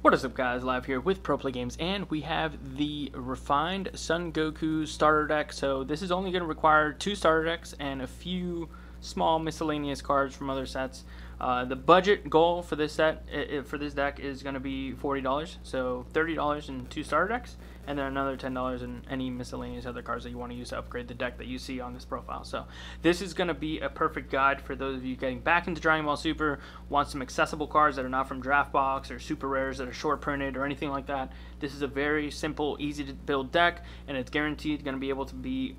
What is up, guys? Live here with Pro Play Games, and we have the refined Son Goku starter deck. So this is only going to require 2 starter decks and a few small miscellaneous cards from other sets. The budget goal for this set, for this deck, is going to be $40. So $30 in 2 starter decks, and then another $10 in any miscellaneous other cards that you want to use to upgrade the deck that you see on this profile. So this is going to be a perfect guide for those of you getting back into Dragon Ball Super, want some accessible cards that are not from Draft Box or Super Rares that are short printed or anything like that. This is a very simple, easy to build deck, and it's guaranteed going to be able to be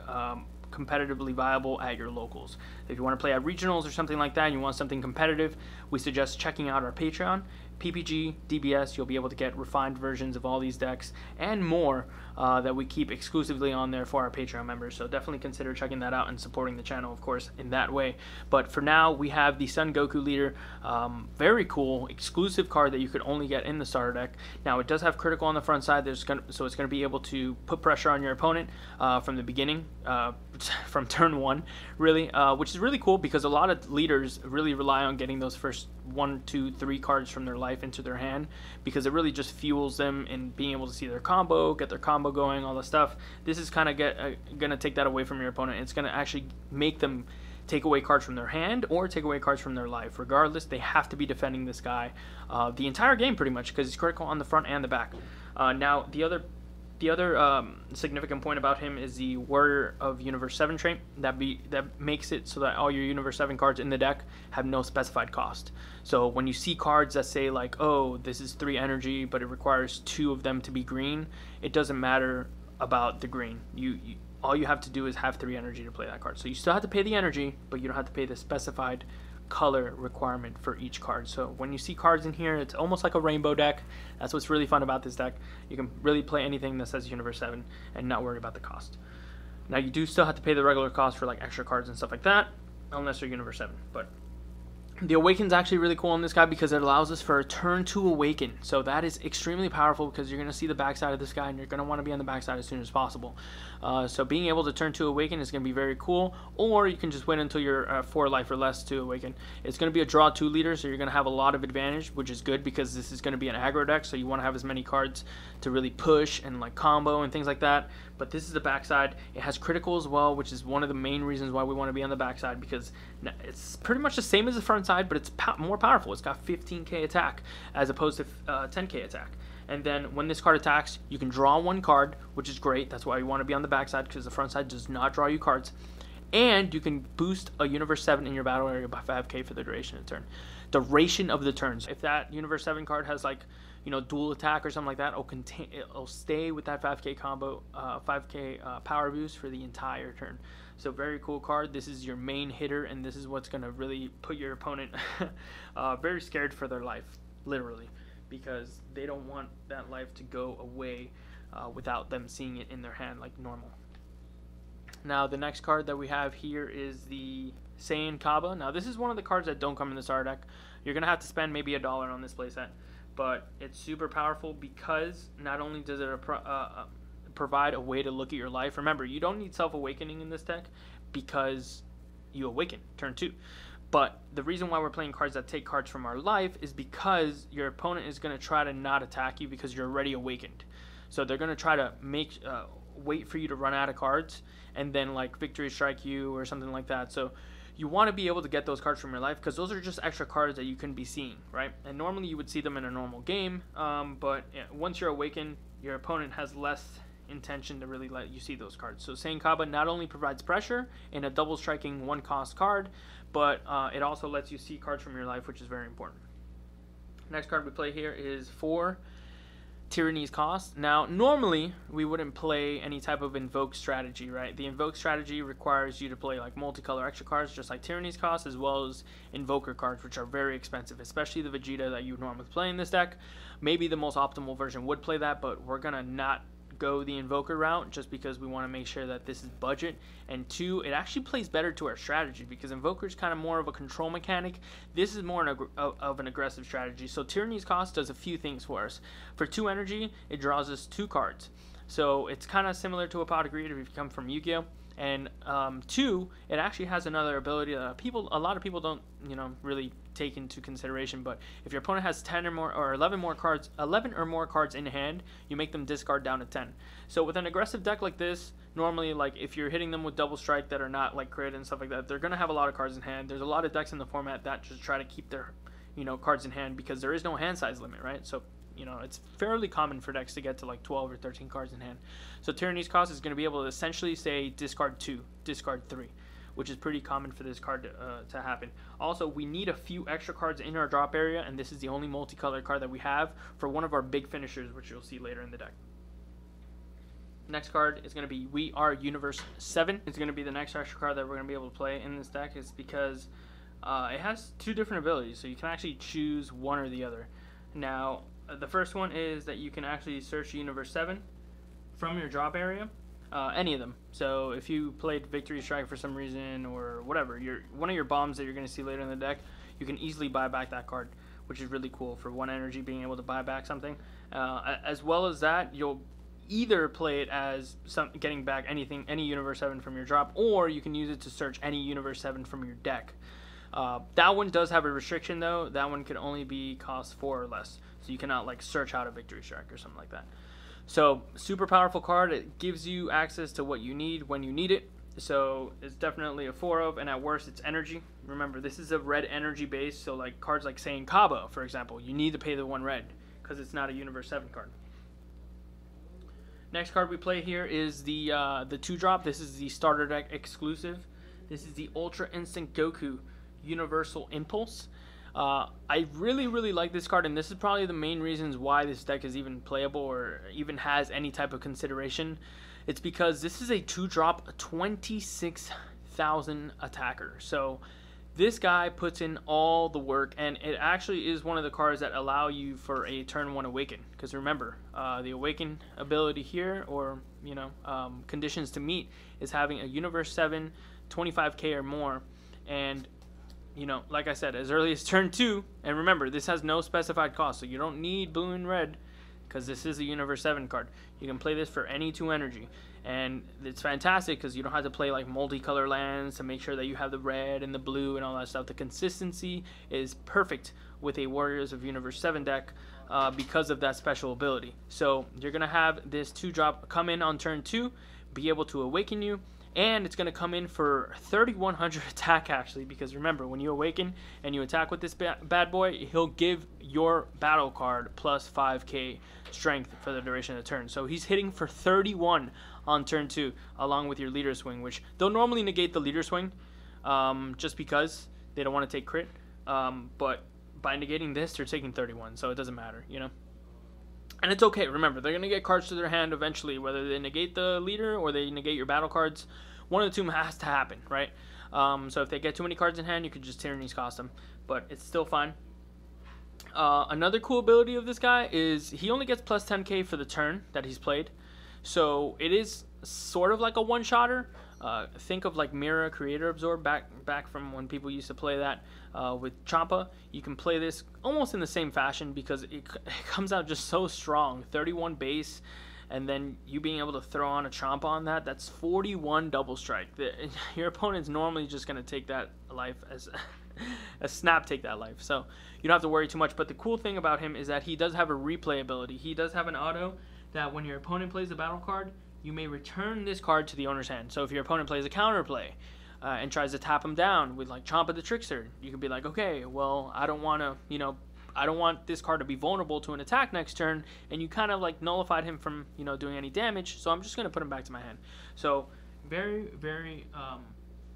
competitively viable at your locals. If you want to play at regionals or something like that and you want something competitive, we suggest checking out our Patreon. PPG, DBS, you'll be able to get refined versions of all these decks and more that we keep exclusively on there for our Patreon members. So definitely consider checking that out and supporting the channel, of course, in that way. But for now, we have the Son Goku Leader. Very cool, exclusive card that you could only get in the starter deck. Now, it does have critical on the front side, so it's going to be able to put pressure on your opponent from the beginning, from turn 1, really, which is really cool because a lot of leaders really rely on getting those first 1, 2, 3 cards from their life into their hand, because it really just fuels them in being able to see their combo, get their combo going, all the stuff. This is kind of gonna take that away from your opponent. It's gonna actually make them take away cards from their hand or take away cards from their life. Regardless, they have to be defending this guy the entire game pretty much, because he's critical on the front and the back. Now the other significant point about him is the Warrior of Universe 7 trait. That makes it so that all your Universe 7 cards in the deck have no specified cost. So when you see cards that say like, oh, this is 3 energy, but it requires 2 of them to be green, it doesn't matter about the green. All you have to do is have 3 energy to play that card. So you still have to pay the energy, but you don't have to pay the specified color requirement for each card. So when you see cards in here, it's almost like a rainbow deck. That's what's really fun about this deck. You can really play anything that says Universe 7 and not worry about the cost. Now, you do still have to pay the regular cost for like extra cards and stuff like that, unless you're Universe 7. But the Awaken's actually really cool on this guy because it allows us for a turn 2 Awaken. So that is extremely powerful because you're going to see the backside of this guy and you're going to want to be on the backside as soon as possible. So being able to turn 2 Awaken is going to be very cool. Or you can just wait until you're 4 life or less to Awaken. It's going to be a draw 2 leader, so you're going to have a lot of advantage, which is good because this is going to be an aggro deck. So you want to have as many cards to really push and like combo and things like that. But this is the backside. It has critical as well, which is one of the main reasons why we want to be on the backside, because it's pretty much the same as the front side, but it's more powerful. It's got 15k attack as opposed to 10k attack. And then when this card attacks, you can draw 1 card, which is great. That's why you want to be on the backside, because the front side does not draw you cards. And you can boost a Universe 7 in your battle area by 5k for the duration of the turn. Duration of the turns. If that Universe 7 card has like, dual attack or something like that, it'll stay with that 5k combo, 5k power boost for the entire turn. So very cool card. This is your main hitter, and this is what's going to really put your opponent very scared for their life, literally, because they don't want that life to go away without them seeing it in their hand like normal. Now, the next card that we have here is the Saiyan Kaba. Now, this is one of the cards that don't come in the starter deck. You're going to have to spend maybe $1 on this playset, but it's super powerful because not only does it provide a way to look at your life. Remember, you don't need self-awakening in this deck because you awaken turn 2. But the reason why we're playing cards that take cards from our life is because your opponent is going to try to not attack you because you're already awakened. So they're going to try to wait for you to run out of cards and then like victory strike you or something like that. So you want to be able to get those cards from your life because those are just extra cards that you couldn't be seeing, right? And normally you would see them in a normal game, but once you're awakened, your opponent has less intention to really let you see those cards. So Saiyan Kaba not only provides pressure in a double striking 1-cost card, but it also lets you see cards from your life, which is very important. Next card we play here is 4 Tyranny's Cost. Now, normally we wouldn't play any type of invoke strategy, right? The invoke strategy requires you to play like multicolor extra cards, just like Tyranny's Cost, as well as invoker cards, which are very expensive, especially the Vegeta that you normally play in this deck. Maybe the most optimal version would play that, but we're gonna not go the invoker route just because we want to make sure that this is budget, and 2, it actually plays better to our strategy because invoker is kind of more of a control mechanic. This is more of an aggressive strategy. So Tyranny's Cost does a few things for us. For 2 energy, it draws us 2 cards. So it's kind of similar to a Pot of Greed if you come from Yu-Gi-Oh! And 2, it actually has another ability that a lot of people don't, really take into consideration. But if your opponent has 10 or more, or 11 or more cards in hand, you make them discard down to 10. So with an aggressive deck like this, normally, like if you're hitting them with double strike that are not like crit and stuff like that, they're gonna have a lot of cards in hand. There's a lot of decks in the format that just try to keep their, cards in hand because there is no hand size limit, right? So it's fairly common for decks to get to like 12 or 13 cards in hand. So Tyranny's Cost is going to be able to essentially say discard 2, discard 3, which is pretty common for this card to happen. Also, we need a few extra cards in our drop area, and this is the only multicolored card that we have for one of our big finishers, which you'll see later in the deck. Next card is going to be We Are Universe 7. It's going to be the next extra card that we're going to be able to play in this deck. Is because it has 2 different abilities, so you can actually choose one or the other. Now, the first one is that you can actually search Universe 7 from your drop area, any of them. So if you played Victory Strike for some reason or whatever, one of your bombs that you're going to see later in the deck, you can easily buy back that card, which is really cool for 1 energy being able to buy back something. As well as that, you'll either play it as getting back any Universe 7 from your drop, or you can use it to search any Universe 7 from your deck. That one does have a restriction though. That one could only be cost 4 or less. So you cannot like search out a Victory Strike or something like that. So super powerful card. It gives you access to what you need when you need it. So it's definitely a 4 of, and at worst it's energy. Remember, this is a red energy base, so like cards like saying Kaba, for example, you need to pay the 1 red because it's not a Universe 7 card. Next card we play here is the 2-drop. This is the starter deck exclusive. This is the Ultra Instinct Goku Universal Impulse. I really like this card, and this is probably the main reasons why this deck is even playable or even has any type of consideration. It's because this is a 2-drop 26,000 attacker. So this guy puts in all the work, and it actually is one of the cards that allow you for a turn 1 Awaken. Because remember, the Awaken ability here, or conditions to meet, is having a Universe 7 25k or more, and like I said, as early as turn 2, and remember, this has no specified cost, so you don't need blue and red, because this is a Universe 7 card. You can play this for any 2 energy, and it's fantastic because you don't have to play like multicolor lands to make sure that you have the red and the blue and all that stuff. The consistency is perfect with a Warriors of Universe 7 deck because of that special ability. So you're going to have this 2-drop come in on turn 2, be able to awaken you, and it's going to come in for 3,100 attack, actually, because remember, when you awaken and you attack with this bad boy, he'll give your battle card plus 5k strength for the duration of the turn. So he's hitting for 31 on turn 2, along with your leader swing, which they'll normally negate the leader swing just because they don't want to take crit. But by negating this, they're taking 31, so it doesn't matter, And it's okay. Remember, they're going to get cards to their hand eventually, whether they negate the leader or they negate your battle cards. One of the 2 has to happen, right? So if they get too many cards in hand, you could just Tyranny's Cost them, but it's still fine. Another cool ability of this guy is he only gets plus 10k for the turn that he's played. So it is sort of like a one-shotter. Think of like Mirror Creator Absorb back from when people used to play that with Champa. You can play this almost in the same fashion because it comes out just so strong. 31 base, and then you being able to throw on a Champa on that's 41 double strike. Your opponent's normally just going to take that life as a snap, take that life. So you don't have to worry too much. But the cool thing about him is that he does have a replay ability. He does have an auto that when your opponent plays a battle card, you may return this card to the owner's hand. So if your opponent plays a counterplay and tries to tap him down with like Champa the Trickster, you could be like, okay, well, I don't want to, I don't want this card to be vulnerable to an attack next turn, and you kind of like nullified him from, doing any damage, so I'm just going to put him back to my hand. So very, very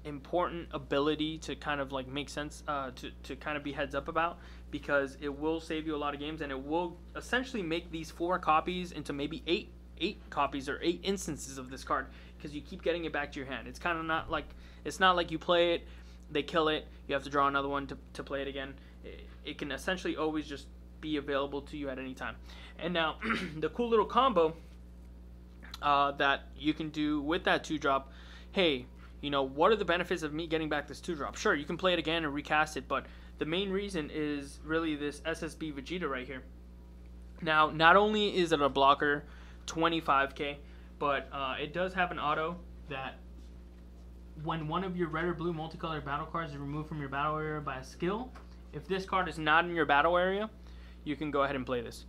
important ability to kind of like make sense, to kind of be heads up about, because it will save you a lot of games, and it will essentially make these 4 copies into maybe 8 copies or 8 instances of this card, because you keep getting it back to your hand. It's kind of not like, it's not like you play it, they kill it, you have to draw another one to play it again. It can essentially always just be available to you at any time. And now the cool little combo that you can do with that 2-drop, hey, what are the benefits of me getting back this 2-drop? Sure, you can play it again and recast it, but the main reason is really this Ssb Vegeta right here. Now, not only is it a blocker, 25k, but it does have an auto that when one of your red or blue multicolored battle cards is removed from your battle area by a skill, if this card is not in your battle area, you can go ahead and play this.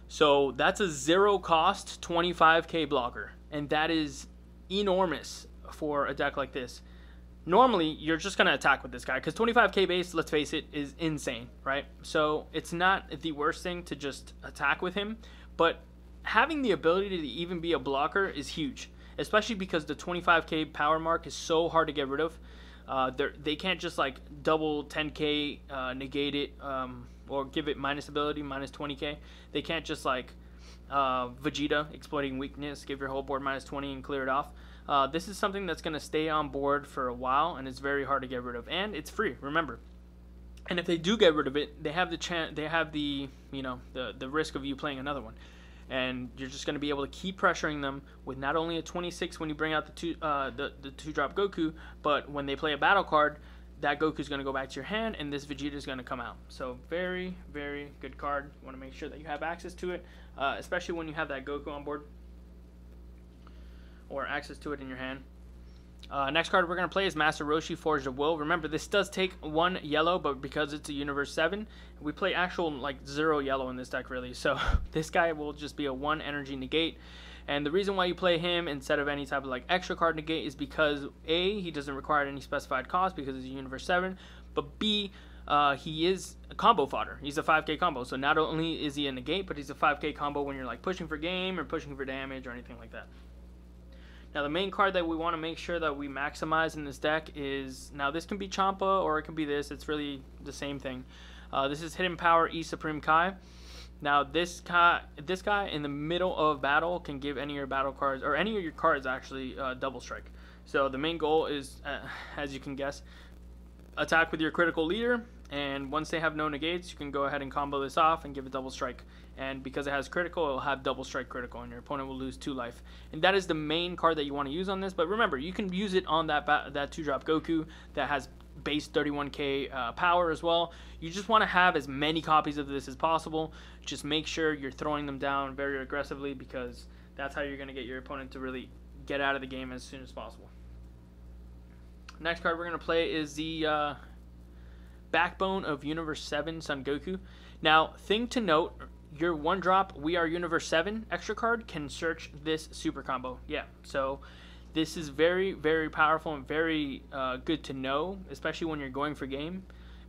So that's a 0 cost 25k blocker, and that is enormous for a deck like this. Normally, you're just going to attack with this guy, because 25k base, let's face it, is insane, right? So it's not the worst thing to just attack with him, but having the ability to even be a blocker is huge, especially because the 25k power mark is so hard to get rid of. They can't just like double 10k, negate it, or give it minus ability, minus 20k. They can't just like Vegeta, exploiting weakness, give your whole board minus 20 and clear it off. This is something that's going to stay on board for a while, and it's very hard to get rid of, and it's free, remember. And if they do get rid of it, they have the chance, they have the, you know, the risk of you playing another one. And you're just going to be able to keep pressuring them with not only a 26 when you bring out the two-drop Goku, but when they play a battle card, that Goku is going to go back to your hand, and this Vegeta is going to come out. So very, very good card. You want to make sure that you have access to it, especially when you have that Goku on board, or access to it in your hand. Next card we're going to play is Master Roshi, Forged of Will. Remember, this does take 1 yellow, but because it's a Universe 7, we play actual, like, 0 yellow in this deck, really. So this guy will just be a 1 energy negate. And the reason why you play him instead of any type of, like, extra card negate is because, A, he doesn't require any specified cost because it's a Universe 7, but B, he is a combo fodder. He's a 5k combo. So not only is he a negate, but he's a 5k combo when you're, like, pushing for game or pushing for damage or anything like that. Now, the main card that we want to make sure that we maximize in this deck is, now this can be Champa or it can be this. It's really the same thing. This is Hidden Power E Supreme Kai. Now, this guy in the middle of battle can give any of your battle cards, or any of your cards actually, double strike. So the main goal is, as you can guess, attack with your critical leader, and once they have no negates, you can go ahead and combo this off and give it double strike. And because it has critical, it will have double strike critical, and your opponent will lose 2 life. And that is the main card that you want to use on this. But remember, you can use it on that 2-drop Goku that has base 31k power as well. You just want to have as many copies of this as possible. Just make sure you're throwing them down very aggressively, because that's how you're going to get your opponent to really get out of the game as soon as possible. Next card we're going to play is the Backbone of Universe 7 Son Goku. Now, thing to note, your 1-drop We Are Universe 7 extra card can search this super combo. Yeah, so this is very, very powerful and very good to know, especially when you're going for game.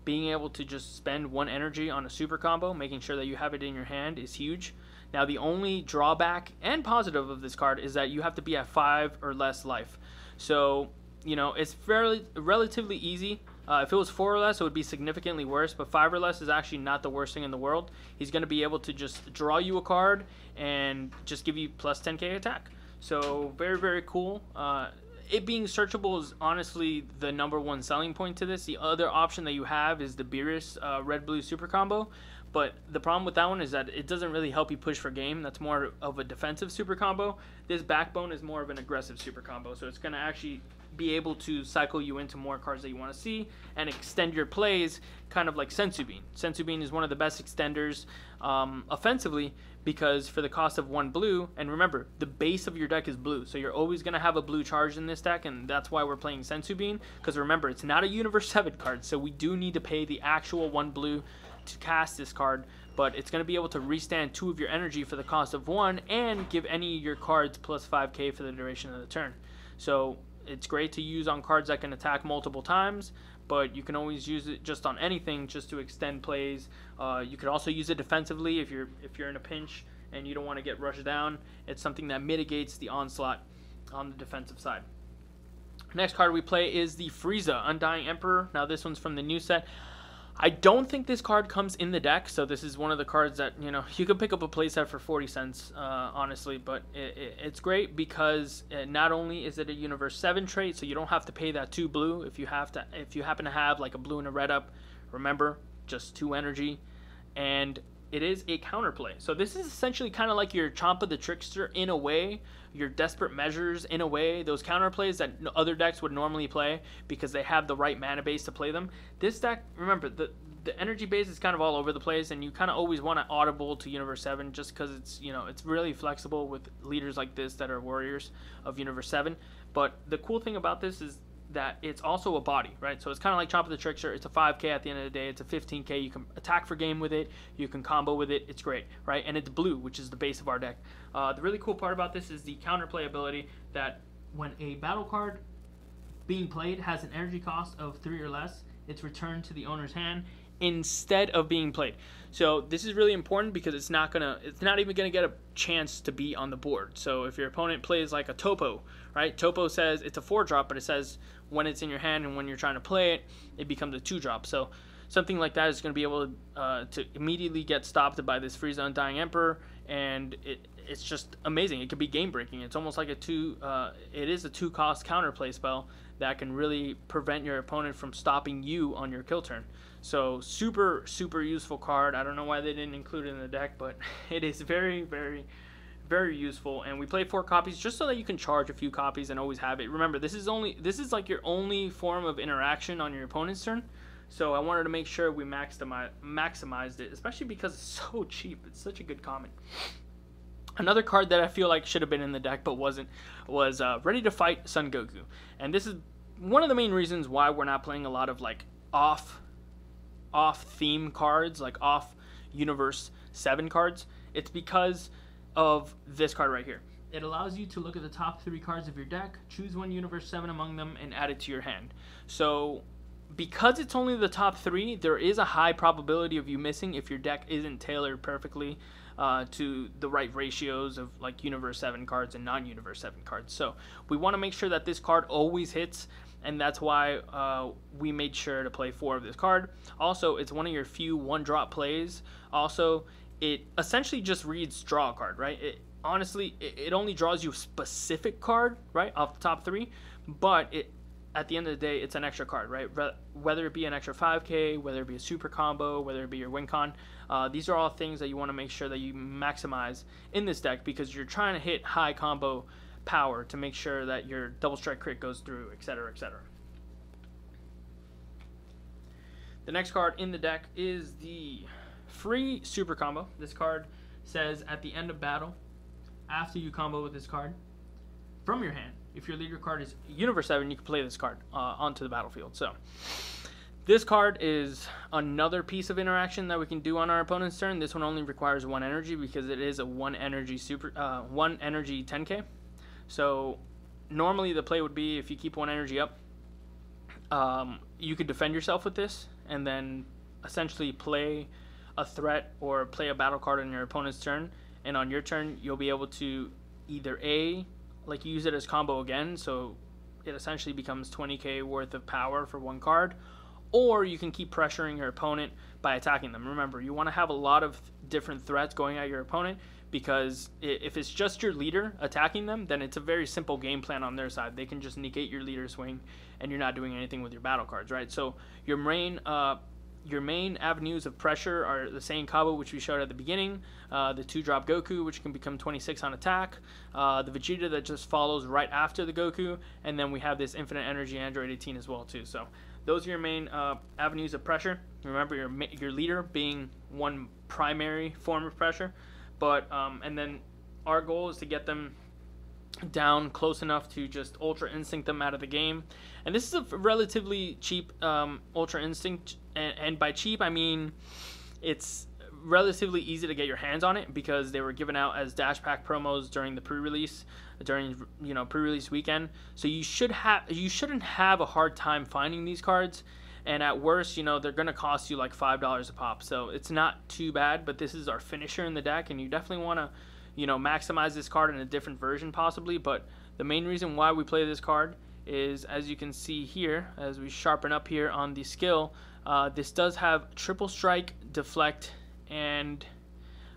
Being able to just spend 1 energy on a super combo, making sure that you have it in your hand, is huge. Now, the only drawback and positive of this card is that you have to be at 5 or less life. So, you know, it's relatively easy. If it was 4 or less, it would be significantly worse, but 5 or less is actually not the worst thing in the world. He's going to be able to just draw you a card and just give you plus 10k attack. So very, very cool. It being searchable is honestly the #1 selling point to this. The other option that you have is the Beerus red-blue super combo, but the problem with that one is that it doesn't really help you push for game. That's more of a defensive super combo. This Backbone is more of an aggressive super combo, so it's going to actually be able to cycle you into more cards that you want to see and extend your plays, kind of like Senzu Bean. Senzu Bean is one of the best extenders offensively, because for the cost of 1 blue, and remember, the base of your deck is blue, so you're always going to have a blue charge in this deck, and that's why we're playing Senzu Bean, because remember, it's not a Universe 7 card, so we do need to pay the actual 1 blue to cast this card, but it's going to be able to restand 2 of your energy for the cost of 1 and give any of your cards plus 5k for the duration of the turn. So it's great to use on cards that can attack multiple times, but you can always use it just on anything just to extend plays. You could also use it defensively if you're in a pinch and you don't want to get rushed down. It's something that mitigates the onslaught on the defensive side. Next card we play is the Frieza, Undying Emperor. Now this one's from the new set. I don't think this card comes in the deck, so this is one of the cards that, you know, you could pick up a playset for 40 cents, honestly, but it's great because not only is it a Universe 7 trait, so you don't have to pay that 2 blue if you happen to have like a blue and a red up. Remember, just 2 energy, and it is a counterplay. So this is essentially kind of like your Champa the Trickster in a way, your Desperate Measures in a way, those counterplays that other decks would normally play because they have the right mana base to play them. This deck, remember, the energy base is kind of all over the place, and you kind of always want to audible to Universe 7 just because it's, you know, it's really flexible with leaders like this that are warriors of Universe 7. But the cool thing about this is that it's also a body, right? So it's kind of like Chomp of the Trickster. It's a 5k at the end of the day. It's a 15k. You can attack for game with it. You can combo with it. It's great, right? And it's blue, which is the base of our deck. The really cool part about this is the counterplay ability, that when a battle card being played has an energy cost of 3 or less, it's returned to the owner's hand instead of being played. So this is really important because it's not even gonna get a chance to be on the board. So if your opponent plays like a Topo, right? Topo says it's a 4-drop, but it says when it's in your hand and when you're trying to play it, it becomes a 2-drop. So something like that is going to be able to immediately get stopped by this Frieza Undying Emperor, and it's just amazing. It could be game breaking. It's almost like it is a 2-cost counterplay spell that can really prevent your opponent from stopping you on your kill turn. So super, super useful card. I don't know why they didn't include it in the deck, but it is very, very, very useful. And we play 4 copies just so that you can charge a few copies and always have it. Remember, this is like your only form of interaction on your opponent's turn. So I wanted to make sure we maximized it, especially because it's so cheap. It's such a good common. Another card that I feel like should have been in the deck but wasn't was Ready to Fight Son Goku. And this is one of the main reasons why we're not playing a lot of like off theme cards, like off Universe 7 cards. It's because of this card right here. It allows you to look at the top 3 cards of your deck, choose one Universe 7 among them, and add it to your hand. So because it's only the top 3, there is a high probability of you missing if your deck isn't tailored perfectly to the right ratios of like Universe 7 cards and non-Universe 7 cards. So we want to make sure that this card always hits, and that's why we made sure to play 4 of this card. Also, it's one of your few 1-drop plays. Also, it essentially just reads draw a card, right? Honestly, it only draws you a specific card, right, off the top 3, but at the end of the day, it's an extra card, right? Whether it be an extra 5k, whether it be a super combo, whether it be your win con, these are all things that you want to make sure that you maximize in this deck, because you're trying to hit high combo power to make sure that your double strike crit goes through, etc., etc. The next card in the deck is the free super combo. This card says at the end of battle, after you combo with this card from your hand, if your leader card is Universe 7, you can play this card onto the battlefield. So this card is another piece of interaction that we can do on our opponent's turn. This one only requires 1 energy because it is a 1 energy 10k. So normally the play would be, if you keep 1 energy up, you could defend yourself with this and then essentially play a threat or play a battle card on your opponent's turn, and on your turn you'll be able to either like use it as combo again, so it essentially becomes 20k worth of power for 1 card, or you can keep pressuring your opponent by attacking them. Remember, you want to have a lot of different threats going at your opponent, because if it's just your leader attacking them, then it's a very simple game plan on their side. They can just negate your leader swing and you're not doing anything with your battle cards, right? So your main avenues of pressure are the same combo which we showed at the beginning, the 2-drop Goku, which can become 26 on attack, the Vegeta that just follows right after the Goku, and then we have this infinite energy Android 18 as well too. So those are your main avenues of pressure. Remember, your leader being one primary form of pressure, but and then our goal is to get them down close enough to just Ultra Instinct them out of the game. And this is a relatively cheap Ultra Instinct, and by cheap I mean it's relatively easy to get your hands on it because they were given out as dash pack promos during the pre-release, during pre-release weekend. So you shouldn't have a hard time finding these cards, and at worst, they're gonna cost you like $5 a pop. So it's not too bad, but this is our finisher in the deck, and you definitely want to maximize this card in a different version possibly. But the main reason why we play this card is, as you can see here, as we sharpen up here on the skill, this does have triple strike, deflect, and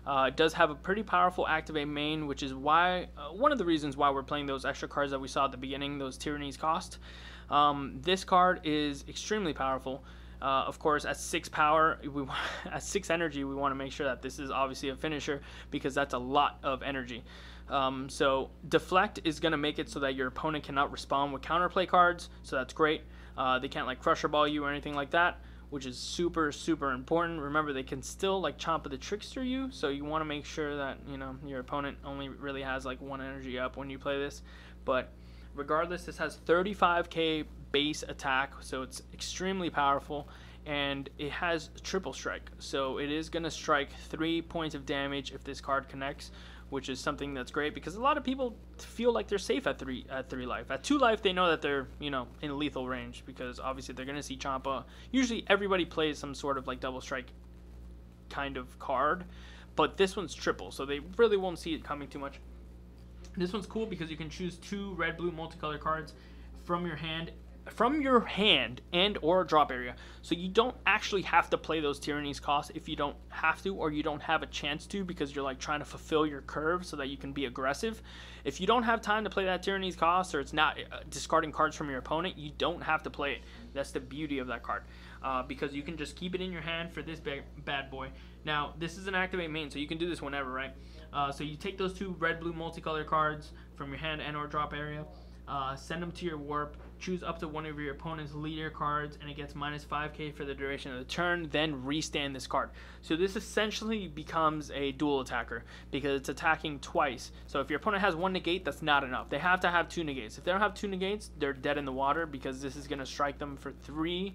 it does have a pretty powerful activate main, which is why one of the reasons why we're playing those extra cards that we saw at the beginning, those Tyranny's cost. This card is extremely powerful. Of course, at 6 power, at 6 energy, we want to make sure that this is obviously a finisher, because that's a lot of energy. So deflect is going to make it so that your opponent cannot respond with counterplay cards, so that's great. They can't like crusher ball you or anything like that, which is super, super important. Remember, they can still like Chomp of the Trickster you, so you want to make sure that your opponent only really has like 1 energy up when you play this. But regardless, this has 35k base attack, so it's extremely powerful, and it has triple strike, so it is going to strike 3 points of damage if this card connects, which is something that's great because a lot of people feel like they're safe at 3 life. At 2 life, they know that they're, you know, in lethal range because obviously they're going to see Champa. Usually everybody plays some sort of like double strike kind of card, but this one's triple, so they really won't see it coming too much. This one's cool because you can choose 2 red-blue multicolor cards from your hand and or drop area, so you don't actually have to play those Tyranny's costs if you don't have to, or you don't have a chance to, because you're like trying to fulfill your curve so that you can be aggressive. If you don't have time to play that Tyranny's cost, or it's not discarding cards from your opponent, you don't have to play it. That's the beauty of that card, because you can just keep it in your hand for this bad boy. Now this is an activate main, so you can do this whenever, right? So you take those 2 red-blue multicolor cards from your hand and or drop area, send them to your warp, choose up to one of your opponent's leader cards, and it gets minus 5k for the duration of the turn, then restand this card. So this essentially becomes a dual attacker because it's attacking twice. So if your opponent has 1 negate, that's not enough. They have to have 2 negates. If they don't have 2 negates, they're dead in the water because this is going to strike them for 3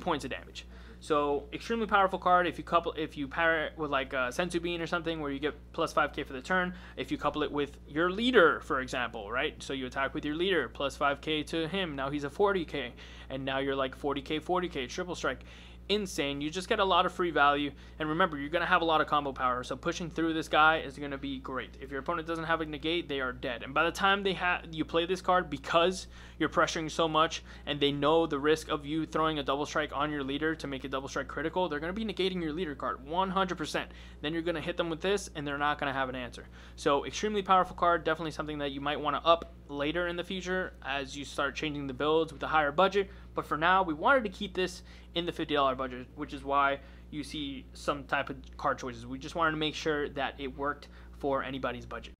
points of damage. So extremely powerful card. If you pair it with like a Senzu Bean or something where you get plus 5k for the turn, if you couple it with your leader, for example, right? So you attack with your leader, plus 5k to him, now he's a 40k, and now you're like 40k, triple strike. Insane. You just get a lot of free value, and remember, you're going to have a lot of combo power, so pushing through this guy is going to be great. If your opponent doesn't have a negate, they are dead, and by the time you play this card, because you're pressuring so much and they know the risk of you throwing a double strike on your leader to make a double strike critical, they're going to be negating your leader card 100%. Then you're going to hit them with this and they're not going to have an answer. So extremely powerful card, definitely something that you might want to up later in the future as you start changing the builds with a higher budget. But for now, we wanted to keep this in the $50 budget, which is why you see some type of card choices. We just wanted to make sure that it worked for anybody's budget.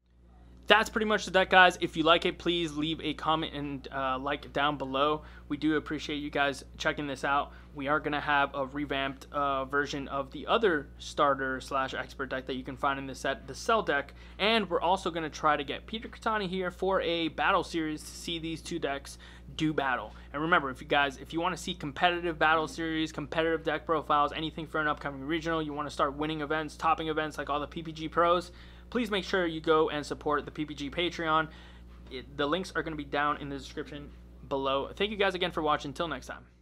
That's pretty much the deck, guys. If you like it, please leave a comment and like down below. We do appreciate you guys checking this out. We are going to have a revamped version of the other starter / expert deck that you can find in the set, the Cell deck. And we're also going to try to get Peter Katani here for a battle series to see these 2 decks do battle. And remember, if you want to see competitive battle series, competitive deck profiles, anything for an upcoming regional, you want to start winning events, topping events like all the PPG pros, please make sure you go and support the PPG Patreon. The links are going to be down in the description below. Thank you guys again for watching. Until next time.